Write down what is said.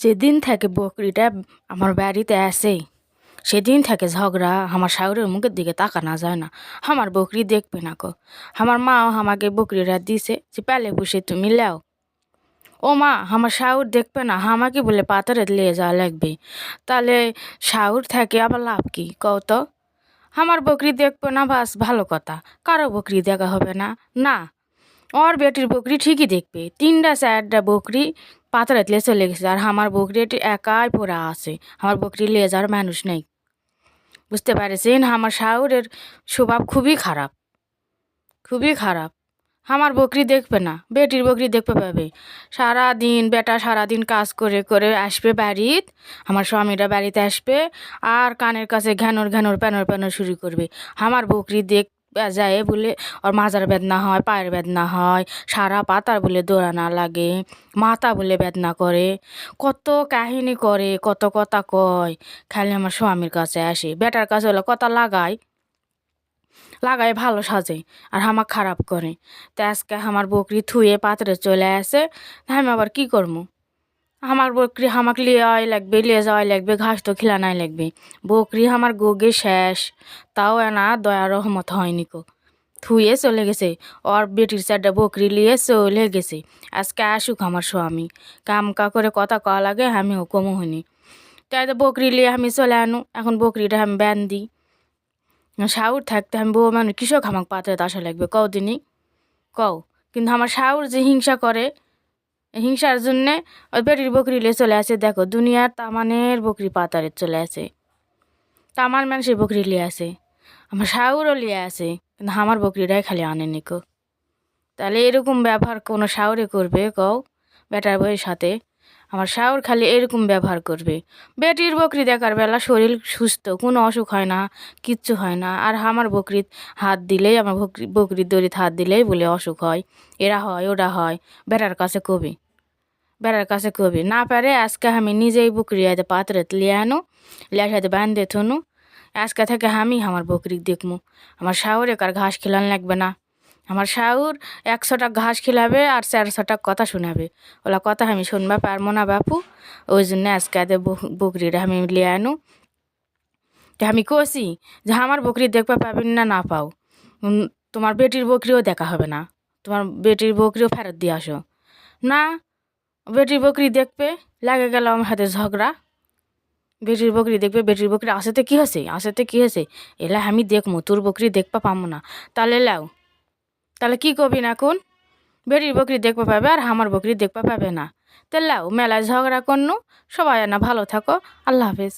যেদিন থেকে বকরিটা আমার বাড়িতে আসে সেদিন থেকে ঝগড়া। আমার শাশুড়ির মুখের দিকে তাকানো যায় না। আমার বকরি দেখবে না কো। আমার মাও আমাকে বকরিটা দিছে যে পেলে পুষে তুমি লেও। ও মা, আমার শাশুড় দেখবে না, আমাকে বলে পাথরে নিয়ে যাওয়া লাগবে। তাহলে শাশুড় থাকে আবার লাভ কি কও তো? আমার বকরি দেখবে না, বাস ভালো কথা। কারো বকরি দেখা হবে না। না, ওর বেটির বকরি ঠিকই দেখবে। 3টা 4টা বকরি পাথরে তুলে চলে গেছে, আর আমার বকরি একাই পড়া আছে। আমার বকরি নিয়ে যাওয়ার মানুষ নেই। বুঝতে পারছেন? আমার শাশুড়ের স্বভাব খুবই খারাপ, খুবই খারাপ। আমার বকরি দেখবে না, বেটির বকরি দেখতে পাবে। সারাদিন বেটা সারাদিন কাজ করে করে আসবে বাড়িত, আমার স্বামীরা বাড়িতে আসবে আর কানের কাছে ঘ্যানোর ঘ্যানোর প্যানোর প্যানোর শুরু করবে। আমার বকরি দেখ যায় বলে ওর মাজার বেদনা হয়, পায়ের বেদনা হয়, সারা পাতার বলে দৌড়ানা লাগে, মাথা বলে বেদনা করে, কত কাহিনী করে, কত কথা কয়। খালি আমার স্বামীর কাছে আসে, বেটার কাছে হলে কথা লাগায় লাগায় ভালো সাজে, আর হামাক খারাপ করে। তো আজকে আমার বকরি থুয়ে পাত্রে চলে আসে, আমি আবার কি করবো? আমার বকরি হামাক লিয়ে আয় লাগবে, লিয়ে যাওয়াই লাগবে, ঘাস তো খিলানাই লাগবে। বকরি আমার গোগে শেষ, তাও এনা দয়া রহমত হয়নি কো। থুয়ে চলে গেছে, ওর বেটির 4টা বকরি লিয়ে চলে গেছে। আজকে আসুক আমার স্বামী, কামকা করে কথা কওয়া লাগে, আমি হুকুমও হইনি। তাই তো বকরি লিয়ে আমি চলে আনু, এখন বকরিটা আমি ব্যান দিই। শাউর থাকতে আমি বউ মানে কৃষক আমাকে পাত্রে আসা লাগবে কও দিনই কও। কিন্তু আমার শাউর যে হিংসা করে, হিংসার জন্যে ওই বেটির বকরি লিয়ে চলে আসে। দেখো দুনিয়ার তামানের বকরি পাতারে চলে আসে, তামান মানুষের বকরি লিয়ে আসে, আমার শাউরও লিয়ে আসে, কিন্তু আমার বকরিটাই খালি আনেনি কো। তাহলে এরকম ব্যবহার কোনো শাউরে করবে কও বেটার বউয়ের সাথে? আমার শাউর খালি এরকম ব্যবহার করবে। বেটির বকরি দেখার বেলা শরীর সুস্থ, কোনো অসুখ হয় না, কিচ্ছু হয় না। আর আমার বকরির হাত দিলেই, আমার বকরির দড়িতে হাত দিলেই বলে অসুখ হয়, এরা হয় ওরা হয়। বেটার কাছে কবি, বেটার কাছে কবি না পারে। আজকে আমি নিজেই বকরি আইতে পাত্রে লিয়ে আনো, লিয়ে সাথে বান্ধে থুনু। আজকে থেকে আমি আমার বকরি দেখমু। আমার শাউরে কার ঘাস খিলান লাগবে না। আমার শাউর 100টা ঘাস খিলাবে আর 400টা কথা শোনাবে। ওলা কথা আমি শুনবা পারবো না বাপু। ওই জন্য আজকে বকরিটা আমি লিয়ে আনু। তো আমি কষি যে আমার বকরি দেখবা পাবেন না, না পাও তোমার বেটির বকরিও দেখা হবে না, তোমার বেটির বকরিও ফেরত দিয়ে আসো। না, বেটির বকরি দেখবে, লাগে গেল আমার হাতে ঝগড়া। বেটির বকরি দেখবে, বেটির বকরি আসেতে কী হয়েছে, আসেতে কী হয়েছে, এলা আমি দেখমু, তোর বকরি দেখবা পাবো না। তাহলে লাও, তাহলে কী করবি না কোন? বেটির বকরি দেখবা পাবে আর আমার বকরি দেখবা পাবে না। তো লাও মেলায় ঝগড়া করনু। সবাই না ভালো থাকো। আল্লাহ হাফেজ।